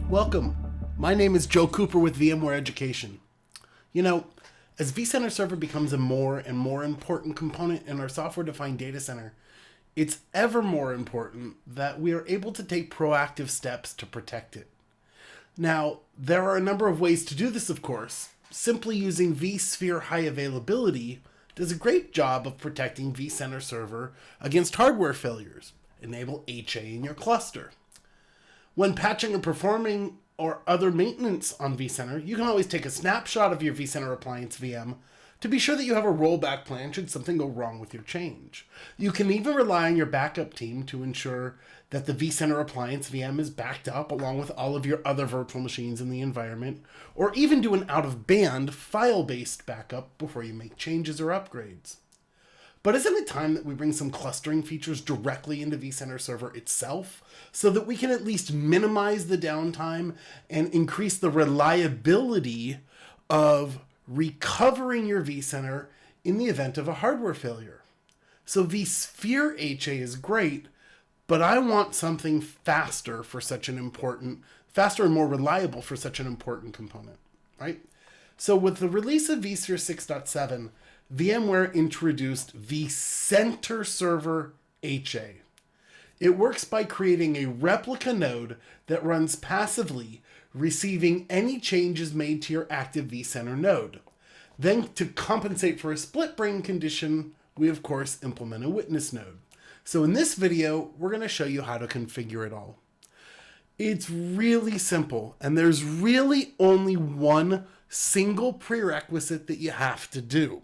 Welcome. My name is Joe Cooper with VMware Education. You know, as vCenter Server becomes a more and more important component in our software-defined data center, it's ever more important that we are able to take proactive steps to protect it. Now, there are a number of ways to do this, of course. Simply using vSphere High Availability does a great job of protecting vCenter Server against hardware failures. Enable HA in your cluster. When patching or performing or other maintenance on vCenter, you can always take a snapshot of your vCenter appliance VM to be sure that you have a rollback plan should something go wrong with your change. You can even rely on your backup team to ensure that the vCenter appliance VM is backed up along with all of your other virtual machines in the environment, or even do an out-of-band file-based backup before you make changes or upgrades. But isn't it time that we bring some clustering features directly into vCenter Server itself so that we can at least minimize the downtime and increase the reliability of recovering your vCenter in the event of a hardware failure? So vSphere HA is great, but I want something faster and more reliable for such an important component, right? So with the release of vSphere 6.7, VMware introduced vCenter Server HA. It works by creating a replica node that runs passively, receiving any changes made to your active vCenter node. Then, to compensate for a split brain condition, we of course implement a witness node. So in this video, we're going to show you how to configure it all. It's really simple, and there's really only one single prerequisite that you have to do.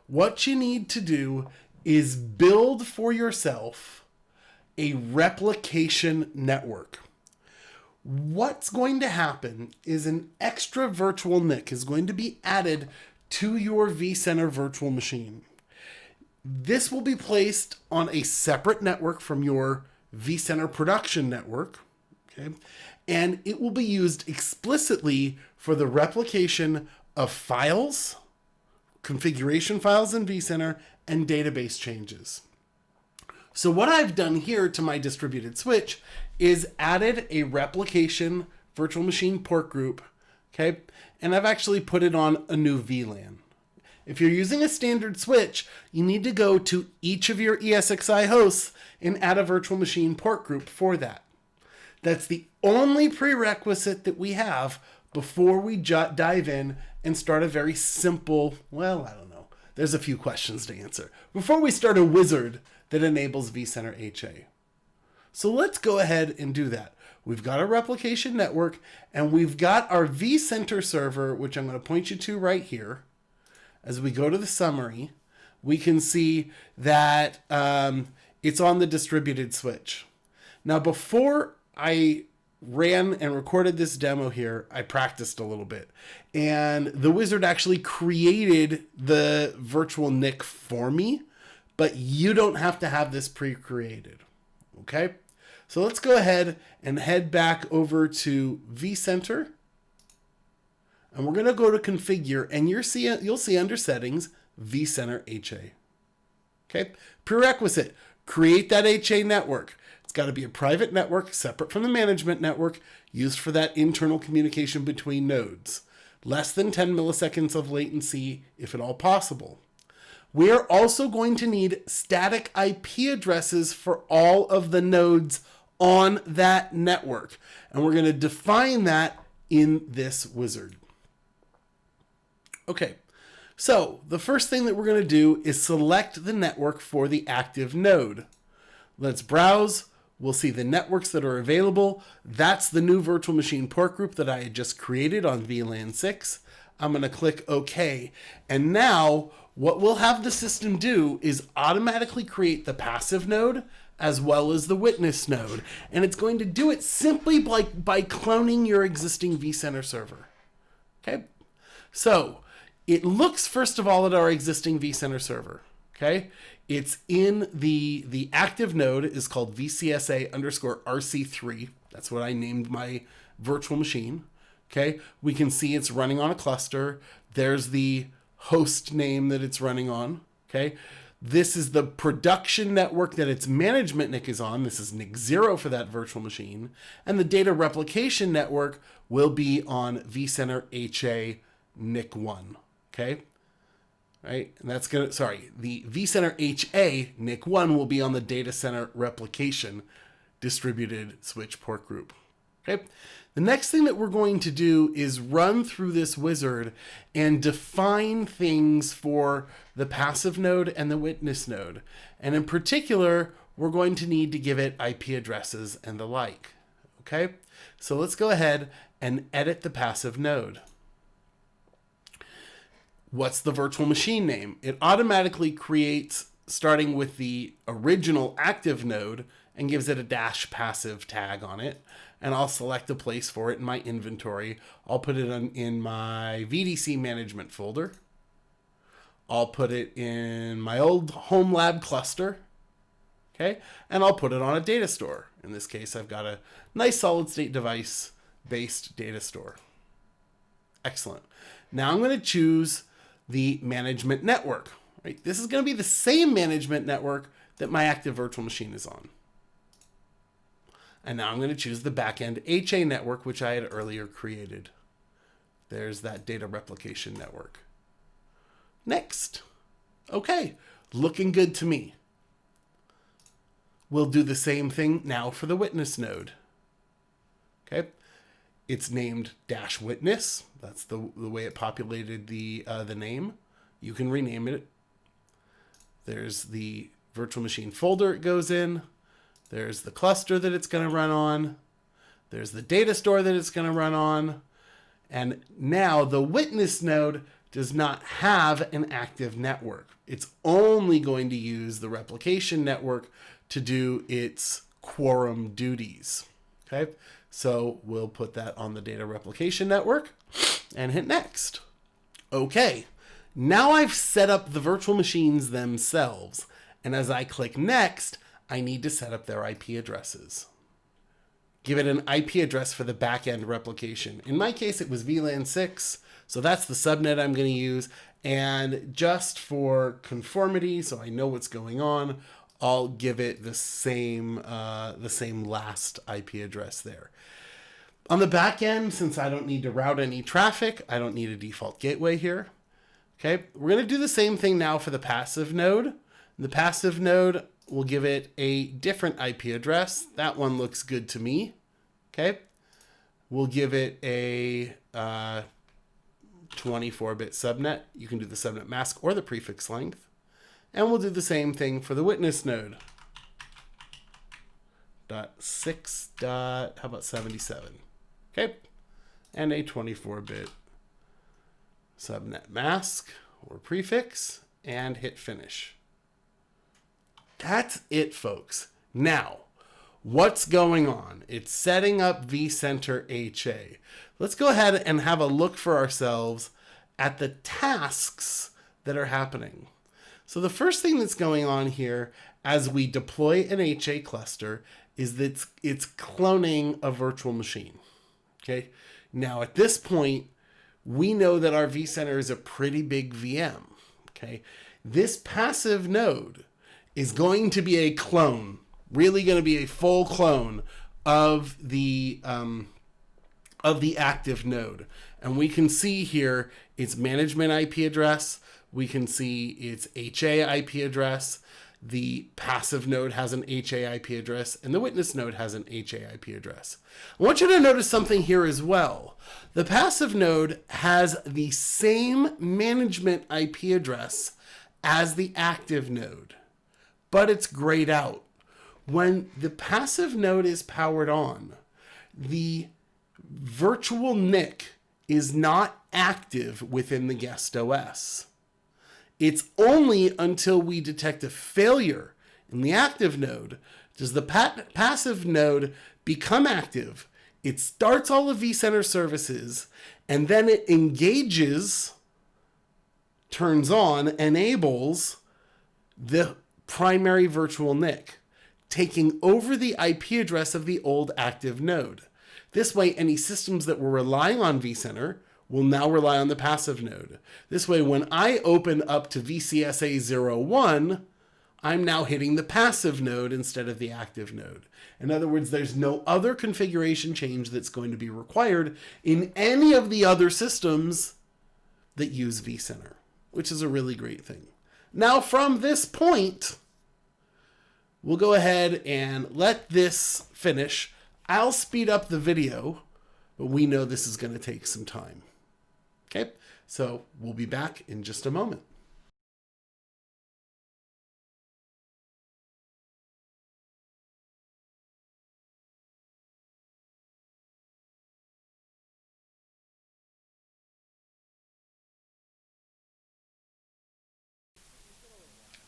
What you need to do is build for yourself a replication network. What's going to happen is an extra virtual NIC is going to be added to your vCenter virtual machine. This will be placed on a separate network from your vCenter production network, okay? And it will be used explicitly for the replication of files, configuration files in vCenter, and database changes. So what I've done here to my distributed switch is added a replication virtual machine port group, okay? And I've actually put it on a new VLAN. If you're using a standard switch, you need to go to each of your ESXi hosts and add a virtual machine port group for that. That's the only prerequisite that we have before we dive in and start a very simple, well, I don't know. There's a few questions to answer. Before we start a wizard that enables vCenter HA. So let's go ahead and do that. We've got a replication network, and we've got our vCenter server, which I'm going to point you to right here. As we go to the summary, we can see that it's on the distributed switch. Now, before I ran and recorded this demo here, I practiced a little bit. And the wizard actually created the virtual NIC for me, but you don't have to have this pre-created, okay? So let's go ahead and head back over to vCenter. And we're going to go to configure, and you'll see under settings, vCenter HA. Okay, prerequisite, create that HA network. It's got to be a private network separate from the management network used for that internal communication between nodes. Less than 10 milliseconds of latency, if at all possible. We are also going to need static IP addresses for all of the nodes on that network. And we're going to define that in this wizard. Okay, so the first thing that we're going to do is select the network for the active node. Let's browse. We'll see the networks that are available. That's the new virtual machine port group that I had just created on VLAN 6. I'm going to click OK. And now what we'll have the system do is automatically create the passive node as well as the witness node. And it's going to do it simply by cloning your existing vCenter server. Okay, so it looks, first of all, at our existing vCenter server, okay? It's in the active node is called VCSA_RC3. That's what I named my virtual machine, okay? We can see it's running on a cluster. There's the host name that it's running on, okay? This is the production network that its management NIC is on. This is NIC 0 for that virtual machine. And the data replication network will be on vCenter HA NIC 1. Okay? Right? And that's going to, sorry, the vCenter HA NIC 1 will be on the data center replication distributed switch port group. Okay? The next thing that we're going to do is run through this wizard and define things for the passive node and the witness node. And in particular, we're going to need to give it IP addresses and the like. Okay? So let's go ahead and edit the passive node. What's the virtual machine name? It automatically creates, starting with the original active node, and gives it a -passive tag on it. And I'll select a place for it in my inventory. I'll put it in my VDC management folder. I'll put it in my old home lab cluster. Okay, and I'll put it on a data store. In this case, I've got a nice solid state device based data store. Excellent. Now I'm going to choose the management network. Right? This is going to be the same management network that my active virtual machine is on. And now I'm going to choose the backend HA network, which I had earlier created. There's that data replication network. Next. Okay, looking good to me. We'll do the same thing now for the witness node. Okay, it's named -witness. That's the way it populated the name. You can rename it. There's the virtual machine folder it goes in. There's the cluster that it's going to run on. There's the data store that it's going to run on. And now the witness node does not have an active network. It's only going to use the replication network to do its quorum duties. Okay, so we'll put that on the data replication network and hit next. Okay, now I've set up the virtual machines themselves. And as I click next, I need to set up their IP addresses. Give it an IP address for the backend replication. In my case, it was VLAN 6, so that's the subnet I'm going to use. And just for conformity, so I know what's going on, I'll give it the same last IP address there. On the back end, since I don't need to route any traffic, I don't need a default gateway here. Okay, we're going to do the same thing now for the passive node. The passive node, we'll give it a different IP address. That one looks good to me. Okay. We'll give it a 24-bit subnet. You can do the subnet mask or the prefix length. And we'll do the same thing for the witness node. .6. How about 77? Okay. And a 24-bit subnet mask or prefix and hit finish. That's it, folks. Now, what's going on? It's setting up vCenter HA. Let's go ahead and have a look for ourselves at the tasks that are happening. So the first thing that's going on here as we deploy an HA cluster is that it's cloning a virtual machine. Okay. Now at this point, we know that our vCenter is a pretty big VM. Okay. This passive node is going to be a clone, really going to be a full clone of the active node. And we can see here its management IP address. We can see its HA IP address. The passive node has an HA IP address, and the witness node has an HA IP address. I want you to notice something here as well. The passive node has the same management IP address as the active node, but it's grayed out. When the passive node is powered on, the virtual NIC is not active within the guest OS. It's only until we detect a failure in the active node does the passive node become active. It starts all of vCenter services, and then it engages, turns on, enables the primary virtual NIC, taking over the IP address of the old active node. This way, any systems that were relying on vCenter will now rely on the passive node. This way, when I open up to VCSA 01, I'm now hitting the passive node instead of the active node. In other words, there's no other configuration change that's going to be required in any of the other systems that use vCenter, which is a really great thing. Now, from this point, we'll go ahead and let this finish. I'll speed up the video, but we know this is going to take some time. Okay, so we'll be back in just a moment.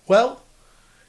Well,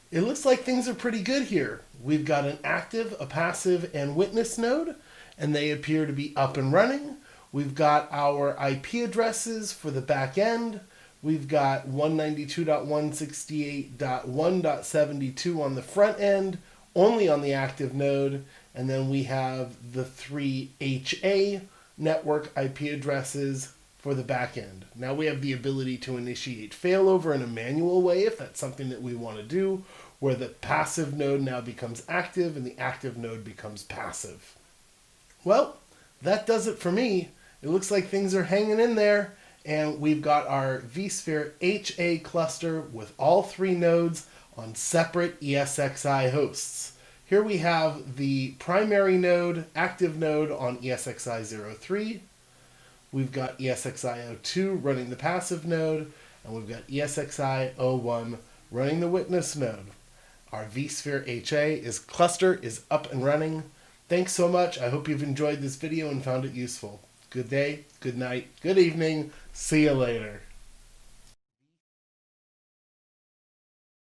it looks like things are pretty good here. We've got an active, a passive, and witness node, and they appear to be up and running. We've got our IP addresses for the back end. We've got 192.168.1.72 on the front end, only on the active node. And then we have the 3 HA network IP addresses for the back end. Now we have the ability to initiate failover in a manual way if that's something that we want to do, where the passive node now becomes active and the active node becomes passive. Well, that does it for me. It looks like things are hanging in there, and we've got our vSphere HA cluster with all 3 nodes on separate ESXi hosts. Here we have the primary node, active node on ESXi 03. We've got ESXi 02 running the passive node, and we've got ESXi 01 running the witness node. Our vSphere HA cluster is up and running. Thanks so much. I hope you've enjoyed this video and found it useful. Good day, good night, good evening. See you later.